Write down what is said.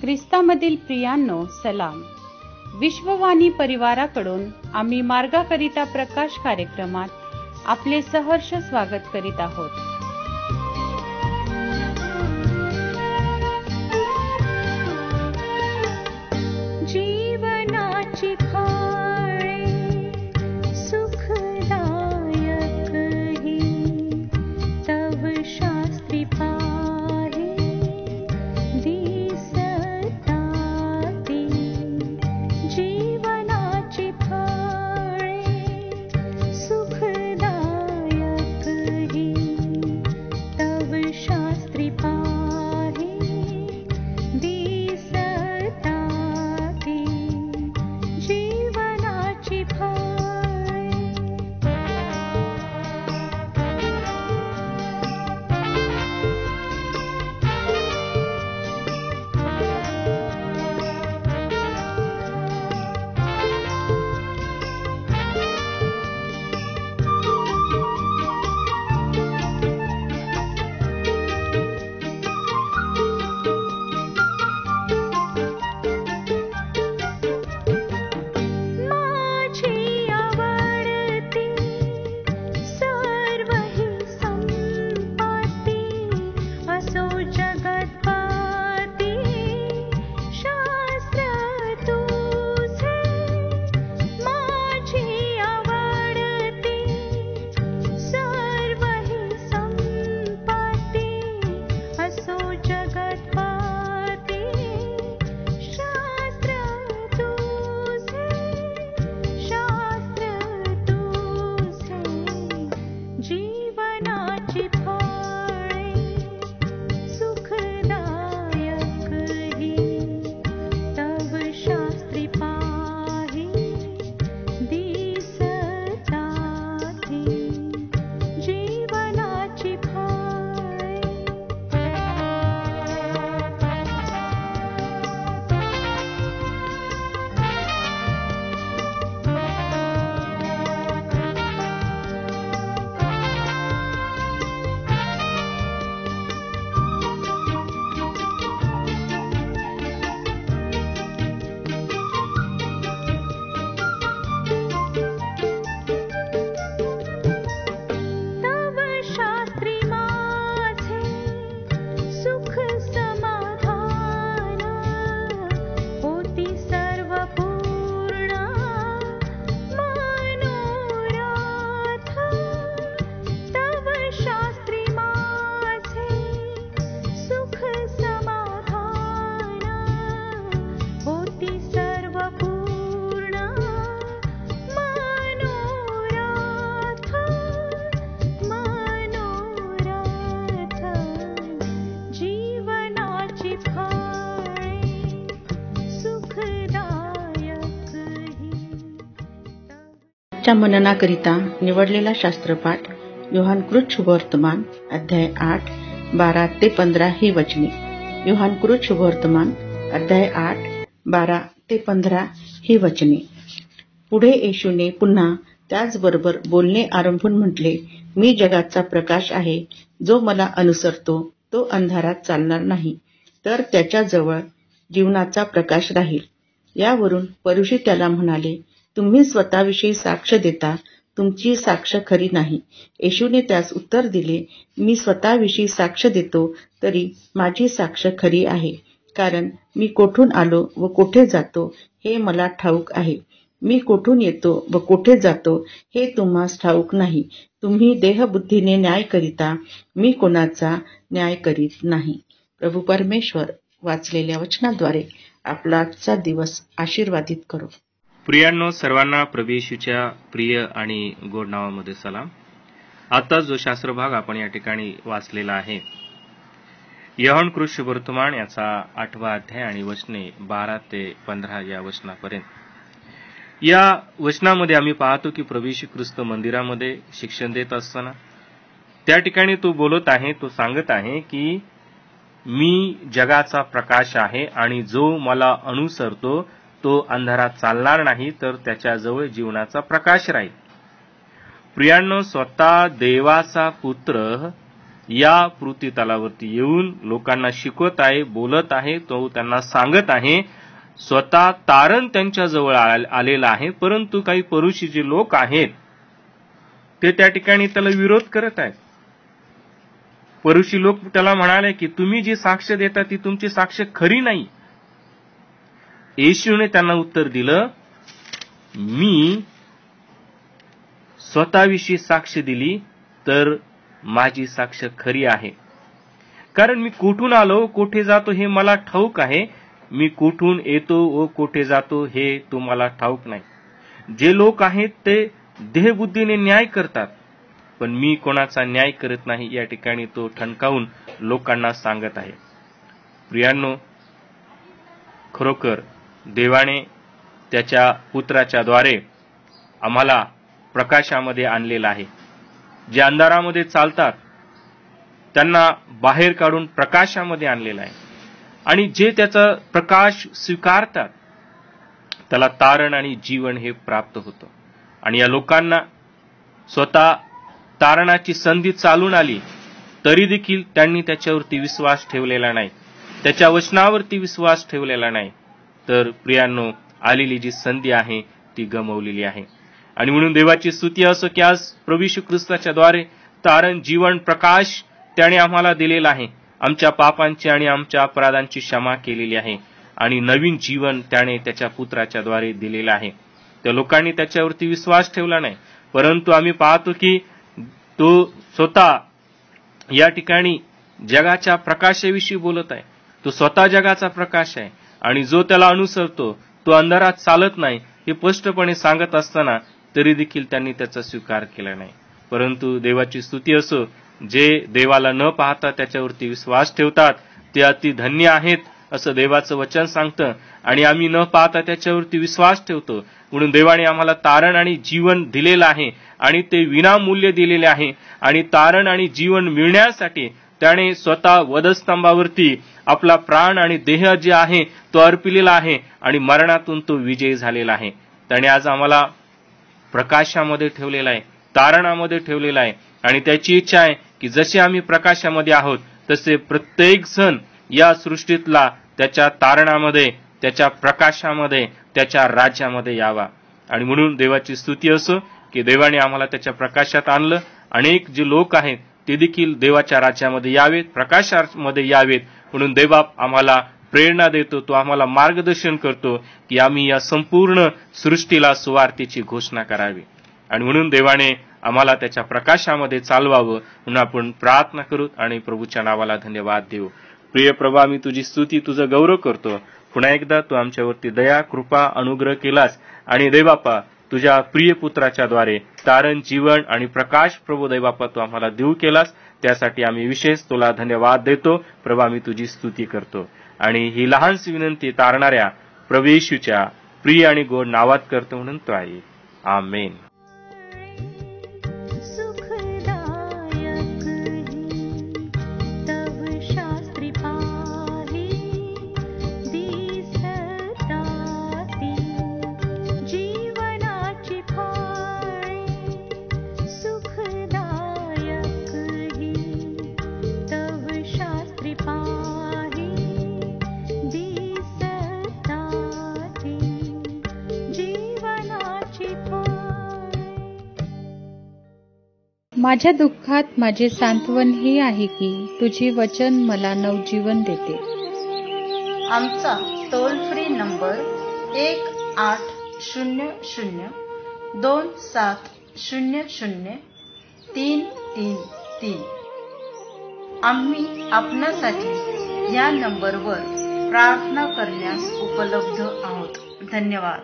ख्रिस्तामधील प्रियांनो, सलाम. विश्ववाणी परिवाराकडून आम्ही मार्गाकरिता प्रकाश कार्यक्रमात आपले सहर्ष स्वागत करीत आहोत. जीवनाची फळे सुखदायक ही तव शास्त्री पाहे दिसताती. जीवनाची फळे सुखदायक ही तव शास्त्री पाहे दिसताती. जीवनाची मननाकरिता निवडलेला शास्त्रपाठ योहानकृत शुभवर्तमान अध्याय 8 12 ते 15 ही वचने. योहानकृत शुभवर्तमान अध्याय 8 12 ते 15 ही वचने. पुढे येशूने पुन्हा त्याचबरोबर बोलणे आरंभून म्हटले, मी जगाचा प्रकाश आहे. जो मला अनुसरतो तो अंधारात चालणार नाही, तर त्याच्याजवळ जीवनाचा प्रकाश राहील. यावरून फरीसी त्याला म्हणाले, तुम्ही स्वतःविषयी साक्ष देता, तुमची साक्ष खरी नाही. येशूने त्यास उत्तर दिले, मी स्वतःविषयी साक्ष देतो तरी माझी साक्ष खरी आहे, कारण मी कोठून आलो व कोठे जातो हे मला ठाऊक आहे. मी कोठून येतो व कोठे जातो हे तुम्हास ठाऊक नाही. तुम्ही देहबुद्धीने न्याय करिता, मी कोणाचा न्याय करीत नाही. प्रभू परमेश्वर वाचलेल्या वचनाद्वारे आपला आजचा दिवस आशीर्वादित करो. प्रियांनो, सर्वांना प्रभू येशूच्या प्रिय आणि गोड नावामध्ये सलाम. आता जो शास्त्रभाग आपण या ठिकाणी वाचलेला आहे, योहानकृत शुभवर्तमान याचा 8वा अध्याय आणि वचने 12 ते 15 या वचनापर्यंत. या वचनामध्ये आम्ही पाहतो की प्रभू येशू ख्रिस्त मंदिरामध्ये शिक्षण देत असताना त्या ठिकाणी तो बोलत आहे, तो सांगत आहे की मी जगाचा प्रकाश आहे आणि जो मला अनुसरतो तो अंधारात चालणार नाही, तर त्याच्याजवळ जीवनाचा प्रकाश राहील. प्रियांनो, स्वतः देवाचा पुत्र या पृथ्वीतलावरती येऊन लोकांना शिकवत आहे, बोलत आहे, तो त्यांना सांगत आहे. स्वतः तारण त्यांच्या जवळ आलेला आहे, परंतु काही परुषी जे लोक आहेत ते त्या ठिकाणी त्याला विरोध करत आहेत. परुषी लोक त्याला म्हणाले की तुम्ही जी साक्ष देता ती तुमची साक्ष खरी नाही. येशूने त्यांना उत्तर दिलं, मी स्वतःविषयी साक्ष दिली तर माझी साक्ष खरी आहे, कारण मी कुठून आलो, कोठे जातो हे मला ठाऊक आहे. मी कुठून येतो व कोठे जातो हे तुम्हाला ठाऊक नाही. जे लोक आहेत ते देहबुद्धीने न्याय करतात, पण मी कोणाचा न्याय करत नाही, या ठिकाणी तो ठणकावून लोकांना सांगत आहे. प्रियांनो, खरोखर देवाने त्याच्या पुत्राच्या द्वारे आम्हाला प्रकाशामध्ये आणलेला आहे. जे अंधारामध्ये चालतात त्यांना बाहेर काढून प्रकाशामध्ये आणलेला आहे, आणि जे त्याचा प्रकाश स्वीकारतात त्याला तारण आणि जीवन हे प्राप्त होतं. आणि या लोकांना स्वतः तारणाची संधी चालून आली तरी देखील त्यांनी त्याच्यावरती विश्वास ठेवलेला नाही, त्याच्या वचनावरती विश्वास ठेवलेला नाही. तर प्रियांनो, आलेली जी संधी आहे ती गमावलेली आहे. आणि म्हणून देवाची स्तुती असो की आज प्रभू येशू ख्रिस्ताच्या द्वारे तारण, जीवन, प्रकाश त्याने आम्हाला दिलेला आहे. आमच्या पापांची आणि आमच्या अपराधांची क्षमा केलेली आहे, आणि नवीन जीवन त्याने त्याच्या पुत्राच्या द्वारे दिलेलं आहे. त्या लोकांनी त्याच्यावरती विश्वास ठेवला नाही, परंतु आम्ही पाहतो की तो स्वतः या ठिकाणी जगाच्या प्रकाशाविषयी बोलत आहे. तो स्वतः जगाचा प्रकाश आहे, आणि जो त्याला अनुसरतो तो अंधारात चालत नाही हे स्पष्टपणे सांगत असताना तरी देखील त्यांनी त्याचा स्वीकार केला नाही. परंतु देवाची स्तुती असो, जे देवाला न पाहता त्याच्यावरती विश्वास ठेवतात ते अति धन्य आहेत असं देवाचं वचन सांगतं. आणि आम्ही न पाहता त्याच्यावरती विश्वास ठेवतो, म्हणून देवाने आम्हाला तारण आणि जीवन दिलेलं आहे, आणि ते विनामूल्य दिलेले आहे. आणि तारण आणि जीवन मिळण्यासाठी त्याने स्वतः वधस्तंभावरती आपला प्राण आणि देह जे आहे तो अर्पिलेला आहे, आणि मरणातून तो विजयी झालेला आहे. त्याने आज आम्हाला प्रकाशामध्ये ठेवलेला आहे, तारणामध्ये ठेवलेला आहे. आणि त्याची इच्छा आहे की जसे आम्ही प्रकाशामध्ये आहोत तसे प्रत्येक जण या सृष्टीतला त्याच्या तारणामध्ये, त्याच्या प्रकाशामध्ये, त्याच्या राज्यामध्ये यावा. आणि म्हणून देवाची स्तुती असो की देवाने आम्हाला त्याच्या प्रकाशात आणलं. अनेक जे लोक आहेत ते देखील देवाच्या राज्यामध्ये यावेत, प्रकाशामध्ये यावेत. म्हणून देवा आम्हाला प्रेरणा देतो, तो आम्हाला मार्गदर्शन करतो की आम्ही या संपूर्ण सृष्टीला सुवार्तेची घोषणा करावी. आणि म्हणून देवाने आम्हाला त्याच्या प्रकाशामध्ये चालवावं म्हणून आपण प्रार्थना करू आणि प्रभूच्या नावाला धन्यवाद देऊ. प्रिय प्रभू, आम्ही तुझी स्तुती, तुझं गौरव करतो. पुन्हा एकदा तू आमच्यावरती दया, कृपा, अनुग्रह केलास, आणि देवबापा तुझ्या प्रिय पुत्राच्या द्वारे तारण, जीवन आणि प्रकाश प्रभू देवबापा तू आम्हाला देऊ केलास, त्यासाठी आम्ही विशेष तुला धन्यवाद देतो. प्रभू, आम्ही तुझी स्तुती करतो आणि ही लहानशी विनंती तारणाऱ्या प्रभू येशूच्या प्रिय आणि गोड नावात करतो म्हणून तो आहे. आमेन. सुखदायक तव शास्त्री पाही दिसताती जीवनाची फळे. सुखदायक तव शास्त्री पाही दिसताती जीवनाची फळे. माझ्या दुःखात माझे सांत्वन हे आहे की तुझे वचन मला नवजीवन देते. आमचा टोल फ्री नंबर 1800-2700-333. आम्ही आपणासाठी या नंबरवर प्रार्थना करण्यास उपलब्ध आहोत. धन्यवाद.